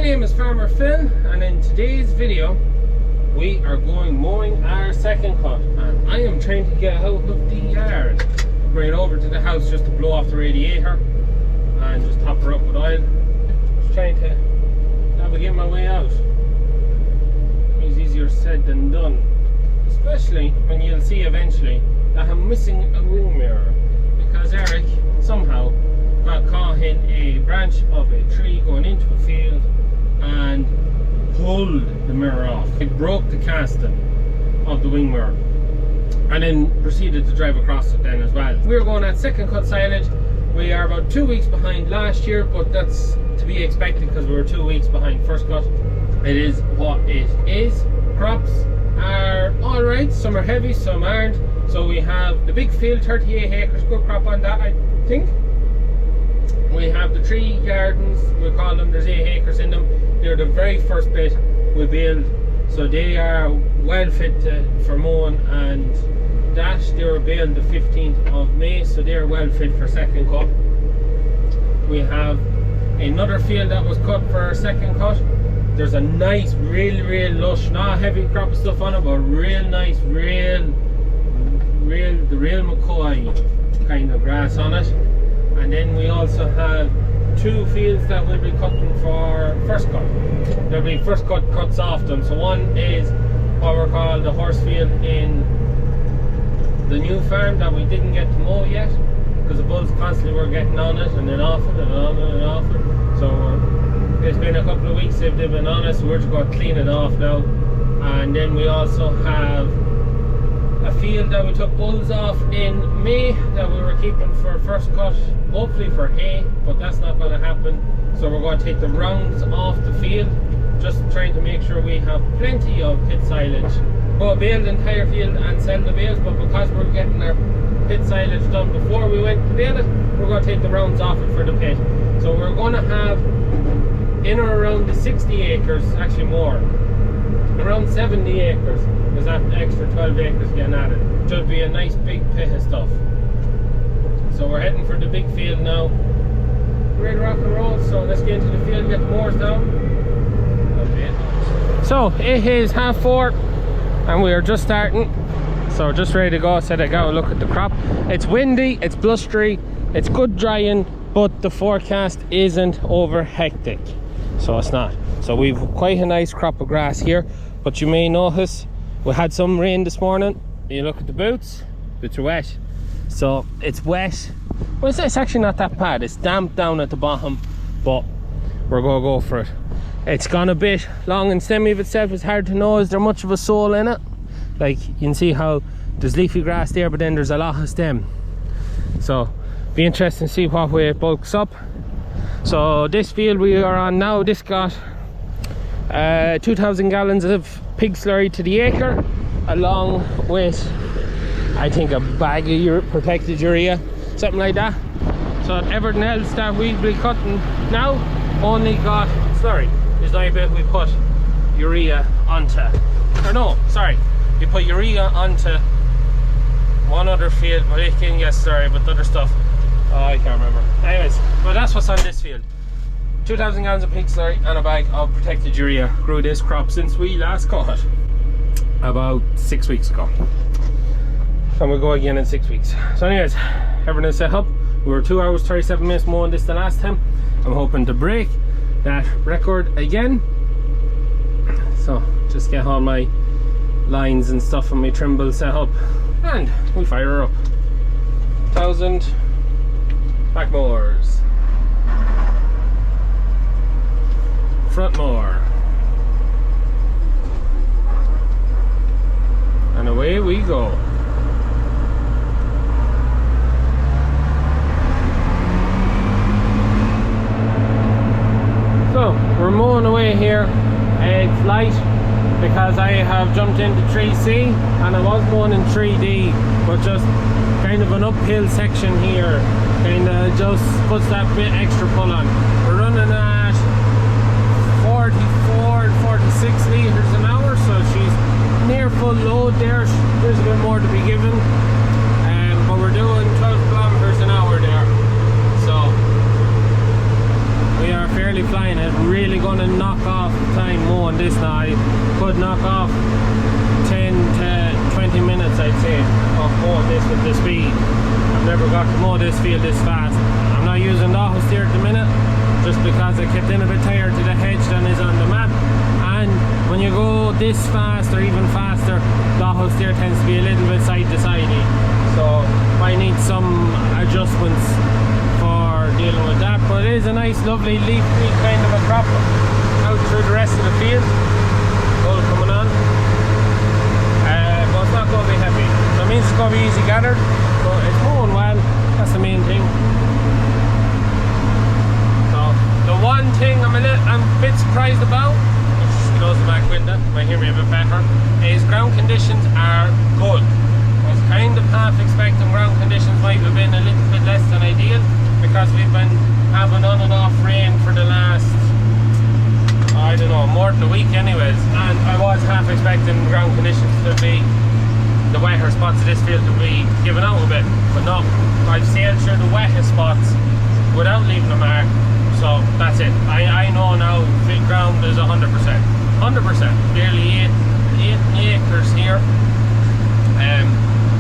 name is Farmer Phil, and in today's video we are going mowing our second cut, and I am trying to get out of the yard, bring it over to the house just to blow off the radiator and just top her up with oil. Just trying to navigate my way out. It's easier said than done, especially when you'll see eventually that I'm missing a wing mirror because Eric somehow got caught in a branch of a tree going into a field and pulled the mirror off. It broke the casting of the wing mirror and then proceeded to drive across it then as well. We're going at second cut silage. We are about 2 weeks behind last year, but that's to be expected because we were 2 weeks behind first cut. It is what it is. Crops are alright, some are heavy, some aren't. So we have the big field, 38 acres, good crop on that I think. We have the tree gardens, we call them, there's 8 acres in them. They're the very first bit we build, so they are well fit for mowing, and that they were built the 15th of May, so they're well fit for second cut. We have another field that was cut for our second cut. There's a nice, real lush, not heavy crop of stuff on it, but real nice, the real McCoy kind of grass on it. And then we also have 2 fields that will be cutting for first cut. There'll be first cut cuts off them. So one is what we're called the horse field in the new farm that we didn't get to mow yet because the bulls constantly were getting on it and then off it and on it and off it. So it's been a couple of weeks they've been on it, so we're just going to clean it off now. And then we also have a field that we took bulls off in May that we were keeping for first cut, hopefully for hay, but that's not going to happen. So we're going to take the rounds off the field, just trying to make sure we have plenty of pit silage. We'll bale the entire field and sell the bales, but because we're getting our pit silage done before we went to bale it, we're going to take the rounds off it for the pit. So we're going to have in or around the 60 acres, actually more, around 70 acres. There's that extra 12 acres getting added. Should be a nice big pit of stuff. So we're heading for the big field now. Ready to rock and roll, so let's get into the field and get the mowers down. So it is 4:30 and we are just starting. So we're just ready to go. Said I gotta look at the crop. It's windy, it's blustery, it's good drying, but the forecast isn't over hectic. So it's not. So we've quite a nice crop of grass here, but you may notice we had some rain this morning. You look at the boots are wet. So it's wet. Well, it's actually not that bad. It's damp down at the bottom, but we're gonna go for it. It's gone a bit long and stemmy of itself. It's hard to know, is there much of a soul in it? Like you can see how there's leafy grass there, but then there's a lot of stem. So be interesting to see what way it bulks up. So this field we are on now, this got 2,000 gallons of pig slurry to the acre, along with I think a bag of protected urea, something like that. So everything else that we'll be cutting now only got slurry. There's no bit we put urea onto, or no, sorry, we put urea onto one other field, but it can get slurry, but the other stuff, oh, I can't remember. Anyways, but that's what's on this field. 2,000 gallons of pig slurry and a bag of protected urea. Grew this crop since we last cut it about 6 weeks ago, and we'll go again in 6 weeks. So anyways, everything is set up. We were 2 hours 37 minutes mowing this the last time. I'm hoping to break that record again. So just get all my lines and stuff and my trimble set up and we fire her up. 1,000 back mowers, front mower, and away we go. So we're mowing away here. It's light because I have jumped into 3C and I was mowing in 3D, but just kind of an uphill section here kind of just puts that bit extra pull on. We're running at 44 and 46 litres an hour, so she's near full load there. There's a bit more to be given, but we're doing 12 kilometers an hour there, so we are fairly flat fine. It's really going to knock off time mowing this now. I could knock off 10 to 20 minutes, I'd say, of mowing this with the speed. I've never got to mow this field this fast. I'm not using the auto steer at the minute, just because I kept in a bit tired to the hedge than is on the map. And when you go this fast or even faster, the auto steer tends to be a little bit side to side. So I need some adjustments for dealing with that. But it is a nice, lovely, leafy kind of a crop out through the rest of the field. All coming on. But it's not going to be heavy. That means it's going to be easy gathered, but it's mowing well. That's the main thing. So the one thing I'm a bit surprised about, close the back window, you might hear me a bit better, is ground conditions are good. I was kind of half expecting ground conditions might have been a little bit less than ideal, because we've been having on and off rain for the last, I don't know, more than a week anyways, and I was half expecting ground conditions to be, the wetter spots of this field to be given out a bit, but no, I've sailed through the wettest spots without leaving a mark, so that's it. I know now the ground is 100%, nearly 8 acres here.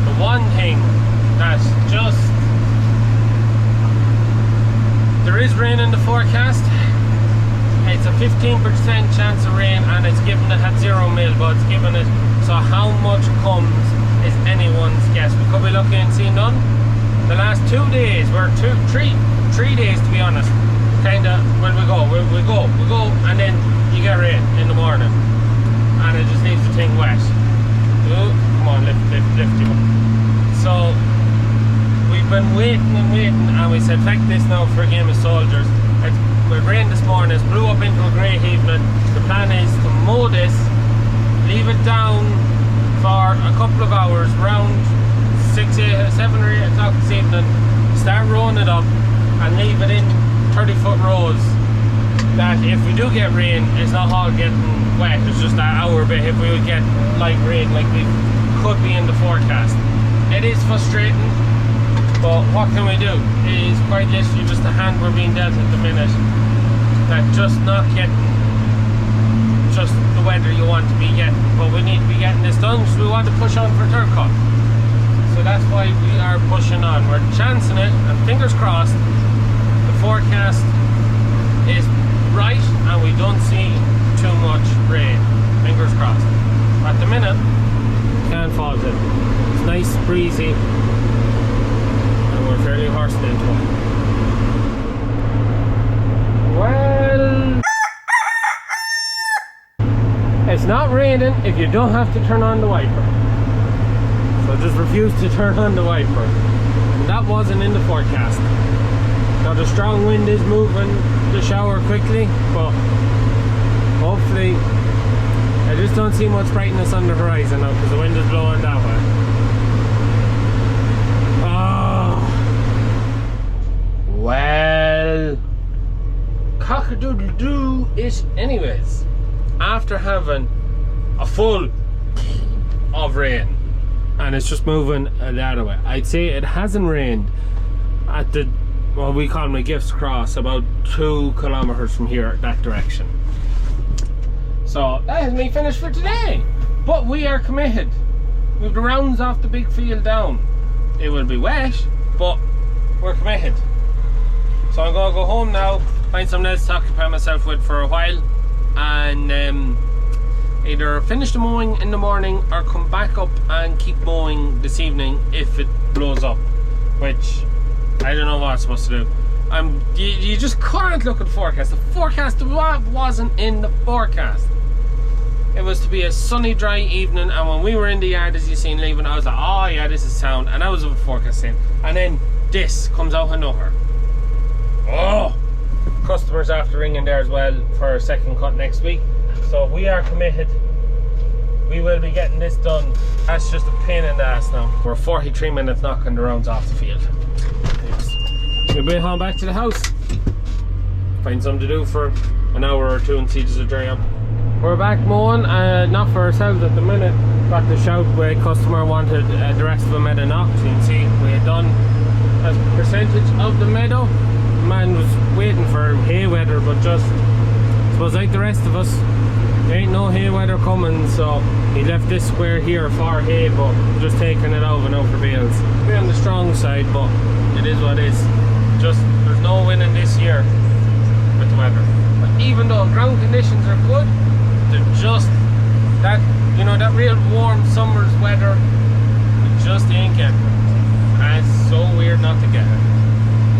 The one thing that's just, there is rain in the forecast. It's a 15% chance of rain, and it's given it at 0 mil, but it's given it, so how much comes is anyone's guess. We could be looking and seeing none. The last 2 days, three days to be honest, kind of, when we go, and then you get rain in the morning, and it just leaves the thing wet. Ooh, come on, lift you up. So we've been waiting, and we said, "Feck this now for a game of soldiers." It rained this morning, it blew up into a grey evening. The plan is to mow this, leave it down for a couple of hours, around 7 or 8 o'clock this evening, start rowing it up, and leave it in 30-foot rows. That if we do get rain, it's not all getting wet, it's just that hour bit if we would get light rain like we could be in the forecast. It is frustrating, but what can we do? It is quite literally just the hand we're being dealt at the minute, that just not getting just the weather you want to be getting, but we need to be getting this done, so we want to push on for third cut. So that's why we are pushing on. We're chancing it, and fingers crossed the forecast is right and we don't see too much rain. Fingers crossed. At the minute, can't fault it. It's nice, breezy, and we're fairly horsing into it. Well, it's not raining if you don't have to turn on the wiper. So just refuse to turn on the wiper. And that wasn't in the forecast. Now the strong wind is moving the shower quickly, but hopefully I just don't see much brightness on the horizon now because the wind is blowing that way. Oh, well, cock-a-doodle-doo-ish anyways. After having a full of rain, and it's just moving the other way. I'd say it hasn't rained at the, well, we call them a Gifts Cross, about 2 kilometers from here, that direction. So that is me finished for today. But we are committed. We've the rounds off the big field down. It will be wet, but we're committed. So I'm gonna go home now, find something else to occupy myself with for a while, and either finish the mowing in the morning or come back up and keep mowing this evening if it blows up, which I don't know what I'm supposed to do. You just can't look at the forecast. The forecast wasn't in the forecast. It was to be a sunny, dry evening, and when we were in the yard, as you seen leaving, I was like, oh yeah, this is sound, and that was what the forecast saying. And then this comes out of nowhere. Oh! Customers after ringing there as well for a second cut next week. So we are committed. We will be getting this done. That's just a pain in the ass now. We're 43 minutes knocking the rounds off the field. We'll be home back to the house. Find something to do for an hour or two and see does it dry up. We're back mowing, not for ourselves at the minute. Got the shout where a customer wanted the rest of the meadow knocked. You can see we had done a percentage of the meadow. The man was waiting for hay weather, but just suppose like the rest of us, there ain't no hay weather coming, so he left this square here for hay, but just taking it out and out for bales. We're on the strong side, but it is what it is. Just, there's no winning this year with the weather. But even though ground conditions are good, they're just that, you know, that real warm summer's weather, we just ain't getting it. And it's so weird not to get it.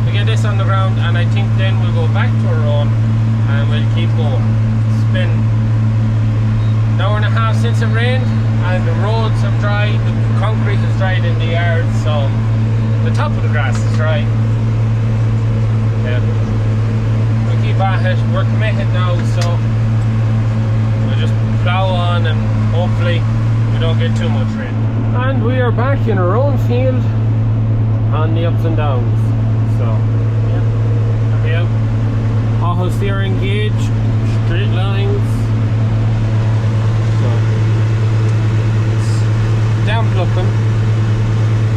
We get this on the ground, and I think then we'll go back to our own and we'll keep going. It's been an hour and a half since it rained, and the roads have dried, the concrete has dried in the yard, so the top of the grass is dry. Yeah. We keep at it, we're committed now, so we'll just plough on and hopefully we don't get too much rain. And we are back in our own field on the ups and downs. So yeah, happy out. Auto steering gauge, straight lines. So it's damp looking,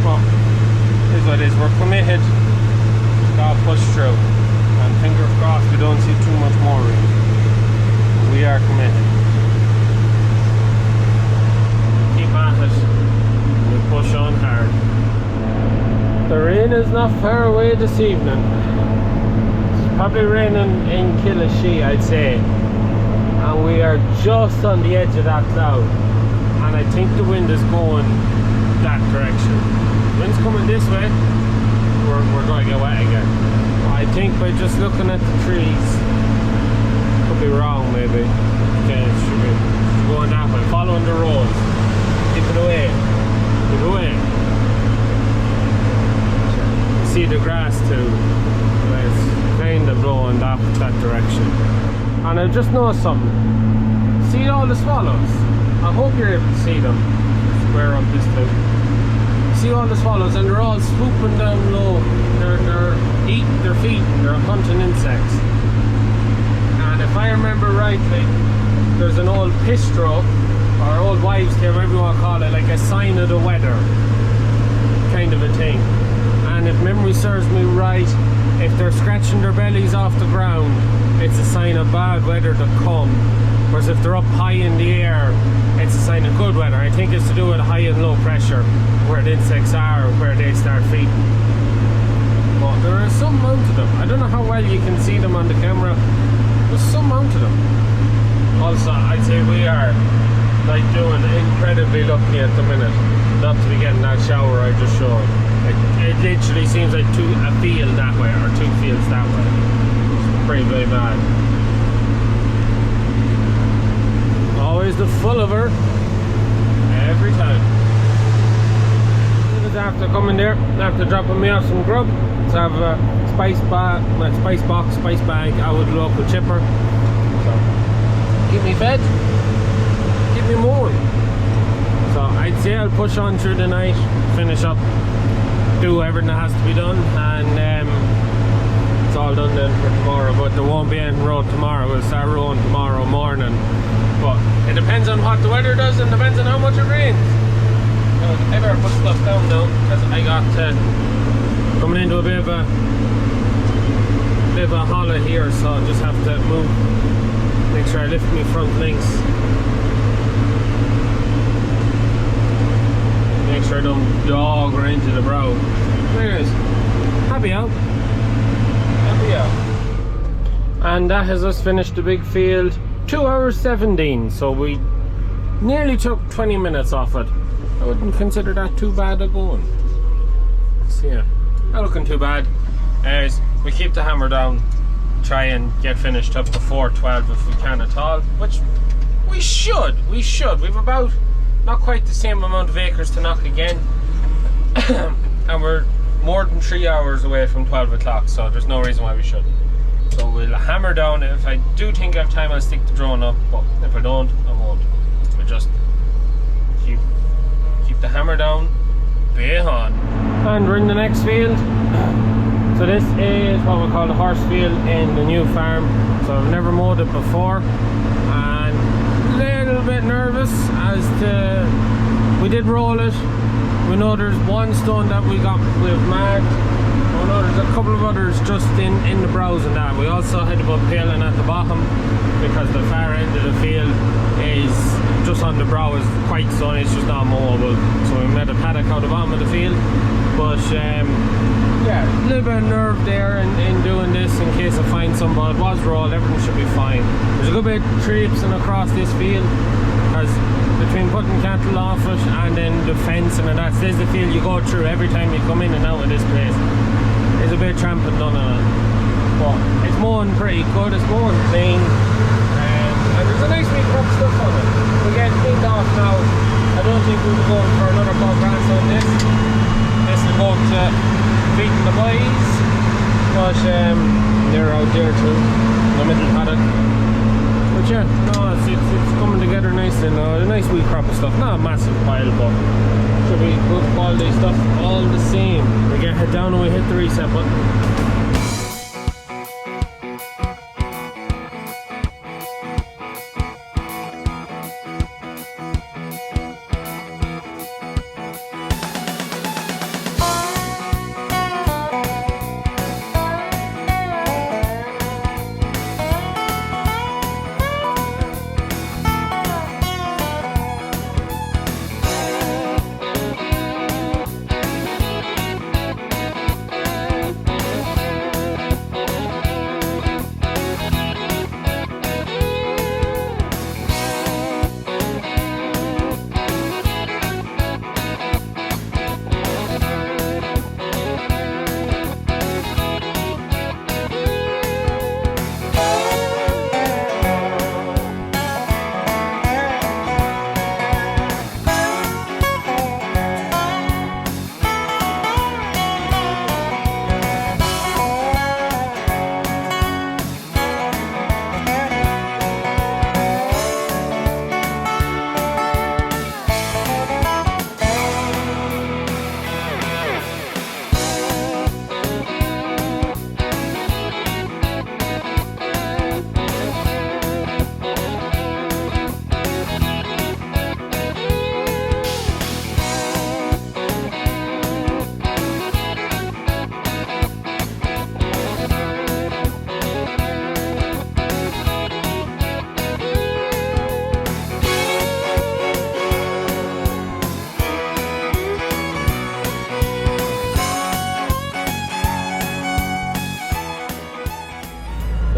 but it is what it is. We're committed. Gotta push through, and fingers crossed we don't see too much more rain. We are committed. Keep at it. We push on hard. The rain is not far away this evening. It's probably raining in Killashee, I'd say. And we are just on the edge of that cloud. And I think the wind is going that direction. The wind's coming this way. We're going to get wet again. I think by just looking at the trees, could be wrong maybe. Okay, it should be going that way. Following the road. Keep it away. Keep it away. See the grass too, it's kind of blowing that direction. And I just noticed something. See all the swallows? I hope you're able to see them. Square up this too. See all the swallows, and they're all swooping down low. They're eating, they're feeding, they're hunting insects. And if I remember rightly, there's an old pistro, or old wives' tale, whatever you want to call it, like a sign of the weather kind of a thing. And if memory serves me right, if they're scratching their bellies off the ground, it's a sign of bad weather to come. Whereas if they're up high in the air, it's a sign of good weather. I think it's to do with high and low pressure, where the insects are, where they start feeding. But there is some amount of them. I don't know how well you can see them on the camera. There's some amount of them. Also, I'd say we are like doing incredibly lucky at the minute not to be getting that shower I just showed. It literally seems like a field that way, or two fields that way. It's pretty bad. Always the full of her, every time. After coming there, after dropping me off some grub, to have a spice bag out with the local chipper. So, keep me fed, keep me moving. So I'd say I'll push on through the night, finish up, do everything that has to be done, and it's all done then for tomorrow. But there won't be any road tomorrow. We'll start rowing tomorrow morning. But it depends on what the weather does, and depends on how much it rains. I better put stuff down now, because I got coming into a bit of a hollow here, so I'll just have to move, make sure I lift my front links, make sure I don't jog right into the brow. Anyways, happy out. And that has us finished the big field. 2 hours 17, so we nearly took 20 minutes off it. I wouldn't consider that too bad a going. So yeah, not looking too bad. Anyways, we keep the hammer down, try and get finished up before 12 if we can at all, which we should. We've about not quite the same amount of acres to knock again. And we're more than 3 hours away from 12 o'clock, so there's no reason why we shouldn't. So we'll hammer down. If I do think I have time, I'll stick the drone up, but if I don't, I won't. We'll just keep the hammer down, be on. And we're in the next field. So this is what we call the horse field in the new farm. So I've never mowed it before, and a little bit nervous as to, we did roll it. We know there's one stone that we've marked. We know there's a couple of others just in the brows and that. We also had to put paling at the bottom because the far end of the field is just on the brow, is quite sunny, it's just not mowable. So we made a paddock out the bottom of the field. But yeah, a little bit of nerve there in doing this in case I find some, but it was rolled, everything should be fine. There's a good bit of traipsing across this field, because between putting cattle off it and then the fencing and that's the field you go through every time you come in and out of this place. There's a bit of tramping done on it. But it's mowing pretty good, it's mowing clean. And there's a nice big crop stuff on it. We're getting cleaned off now. I don't think we'll be going for another crop grass on this. This will go to feeding the boys. But they're out there too, in the middle paddock. But yeah, no, it's coming together nicely now. A nice wee crop of stuff. Not a massive pile, but should be good quality stuff all the same. We get head down and we hit the reset button.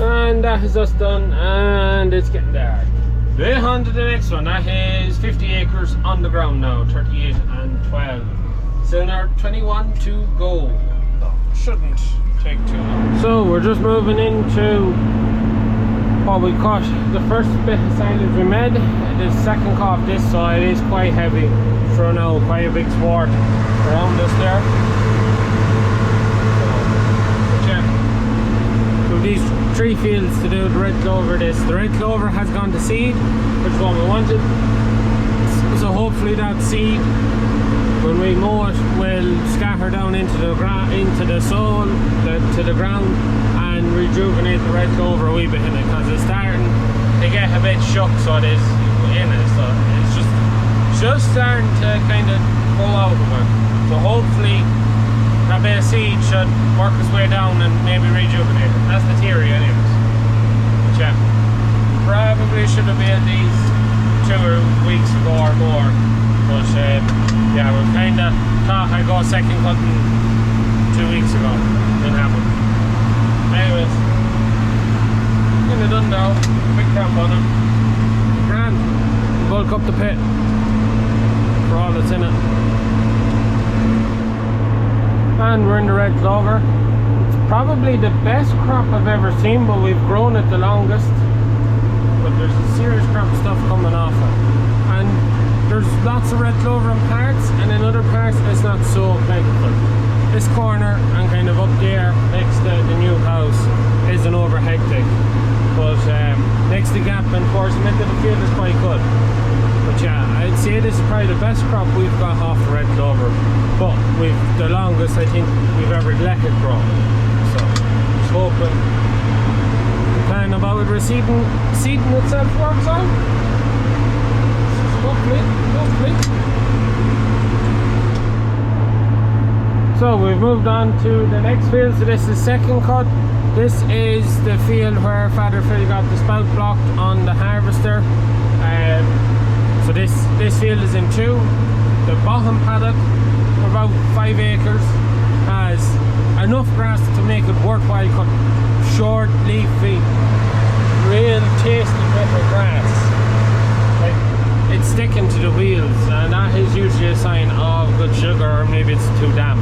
And that is us done, and it's getting dark. We're on to the next one. That is 50 acres on the ground now, 38 and 12. Still there, 21 to go. No, shouldn't take too long. So we're just moving into what we cut. The first bit of silage we made. The second cut this side is quite heavy. Thrown out quite a big sward around us there. These 3 fields to do the red clover. The red clover has gone to seed, which is what we wanted. So hopefully that seed, when we mow it, will scatter down into the soil, to the ground, and rejuvenate the red clover a wee bit in it, because it's starting to get a bit shook, so it is in it. So it's just starting to kind of go out of it. So hopefully that bit of seed should work its way down and maybe rejuvenate it. That's the theory anyways. But yeah, probably should have been these 2 weeks ago or more. But yeah, we kind of thought I'd go second cutting 2 weeks ago. Didn't happen. Anyways, kind of done now. Big camp on it. Grand. Bulk up the pit for all that's in it. And we're in the red clover. It's probably the best crop I've ever seen, but we've grown it the longest. But there's a serious crop of stuff coming off it. And there's lots of red clover in parts, and in other parts it's not so plentiful. This corner and kind of up there next to the new house isn't over hectic. But next to Gap and towards the middle of the field is quite good. But yeah, I'd say this is probably the best crop we've got off the red clover. But we've the longest I think we've ever let it grow. So just hoping the plan about it seeding itself works out. Hopefully. So we've moved on to the next field. So this is second cut. This is the field where Father Phil got the spout blocked on the harvester. So this field is in two. The bottom paddock, about 5 acres, has enough grass to make it worthwhile cut. Short, leafy, real tasty bit of grass. Like, it's sticking to the wheels, and that is usually a sign of good sugar, or maybe it's too damp.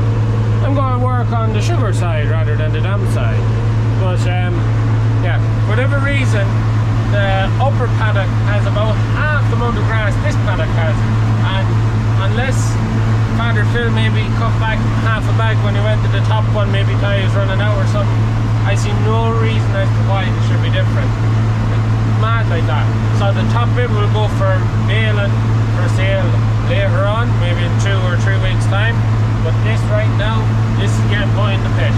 I'm going to work on the sugar side rather than the damp side. But yeah, for whatever reason, the upper paddock has about half the amount of grass this paddock has, and unless Father Phil maybe cut back half a bag when he went to the top one, maybe thought he was running out or something, I see no reason as to why it should be different. It's mad like that. So the top bit will go for baling for sale later on, maybe in 2 or 3 weeks time, but this right now, this is getting put in the pit.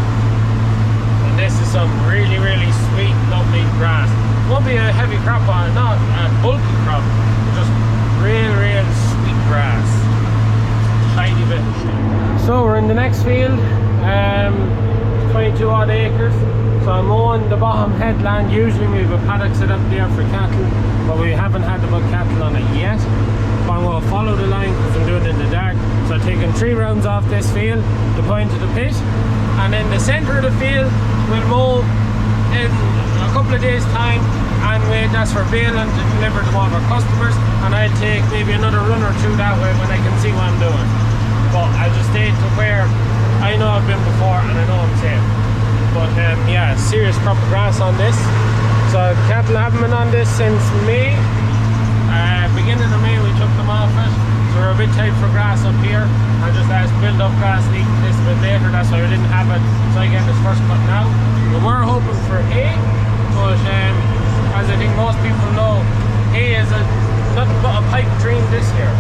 And this is some really, really sweet, lovely grass. Won't be a heavy crop on it, not a bulky crop, just real, real sweet grass. Tiny bit. So we're in the next field, 22 odd acres. So I'm mowing the bottom headland. Usually we have a paddock set up there for cattle, but we haven't had the cattle on it yet. But I'm going to follow the line because I'm doing it in the dark. So I'm taking 3 rounds off this field to point to the pit, and in the centre of the field we'll mow in a couple of days time, and that's for baling to deliver to one of our customers, and I'll take maybe another run or two that way when I can see what I'm doing. But I'll just stay to where I know I've been before and I know I'm safe. But yeah, serious crop of grass on this. So cattle haven't been on this since May. Beginning of May we took them off it, so we're a bit tight for grass up here. I just asked to build up grass leak this a bit later, that's why we didn't have it, so I get this first cut now. We were hoping for hay, but as I think most people know, hay is nothing but a pipe dream this year.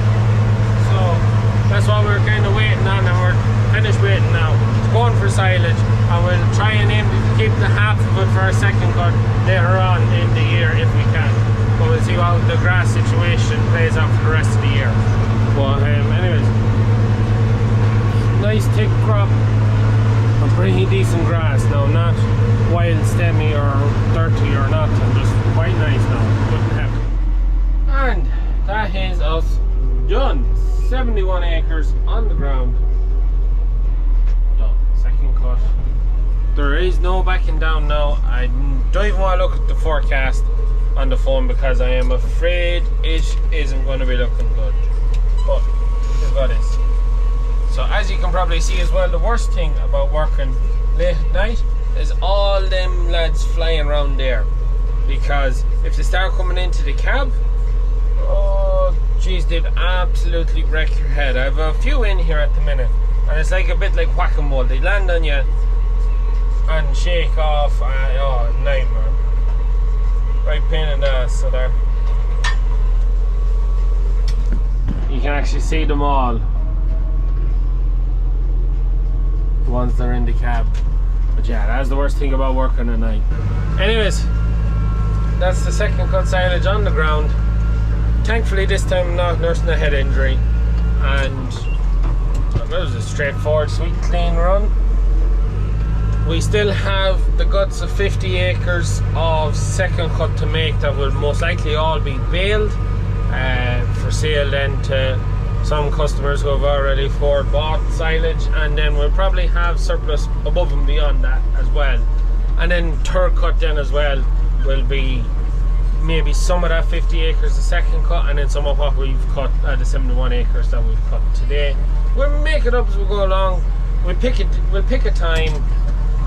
So that's why we're kind of waiting on, and we're finished waiting now. It's going for silage, and we'll try and aim to keep the half of it for our second cut later on in the year if we can. But we'll see how the grass situation plays out for the rest of the year. But anyways, nice thick crop of pretty decent grass now, not wild stemmy or dirty or not, and just quite nice now, good and heavy. And that is us done. 71 acres on the ground. Done. Second cut. There is no backing down now. I don't even want to look at the forecast on the phone because I am afraid it isn't going to be looking good. But here's what it is. So as you can probably see as well, the worst thing about working late at night is all them lads flying around there, because if they start coming into the cab, oh geez, they'd absolutely wreck your head. I have a few in here at the minute, and it's like a bit like whack-a-mole. They land on you and shake off, oh nightmare. Right pain in the ass. So there, you can actually see them all, the ones that are in the cab. But yeah, that's the worst thing about working at night. Anyways, that's the second cut silage on the ground. Thankfully this time I'm not nursing a head injury, and it was a straightforward, sweet, clean run. We still have the guts of 50 acres of second cut to make that will most likely all be baled for sale then to some customers who have already bought silage, and then we'll probably have surplus above and beyond that as well. And then third cut then as well will be maybe some of that 50 acres the second cut, and then some of what we've cut, the 71 acres that we've cut today. We'll make it up as we go along. We'll pick a time,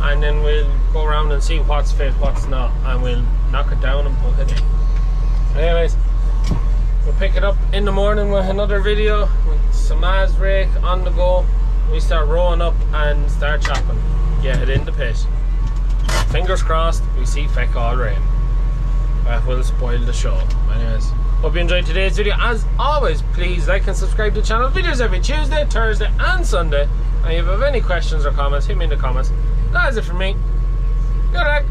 and then we'll go around and see what's fit, what's not, and we'll knock it down and put it in. Anyways, we'll pick it up in the morning with another video with some Maz rake on the go. We start rolling up and start chopping. Get it in the pit. Fingers crossed we see feck all rain. That will spoil the show. Anyways, hope you enjoyed today's video. As always, please like and subscribe to the channel. Videos every Tuesday, Thursday and Sunday. And if you have any questions or comments, hit me in the comments. That is it from me. Good luck.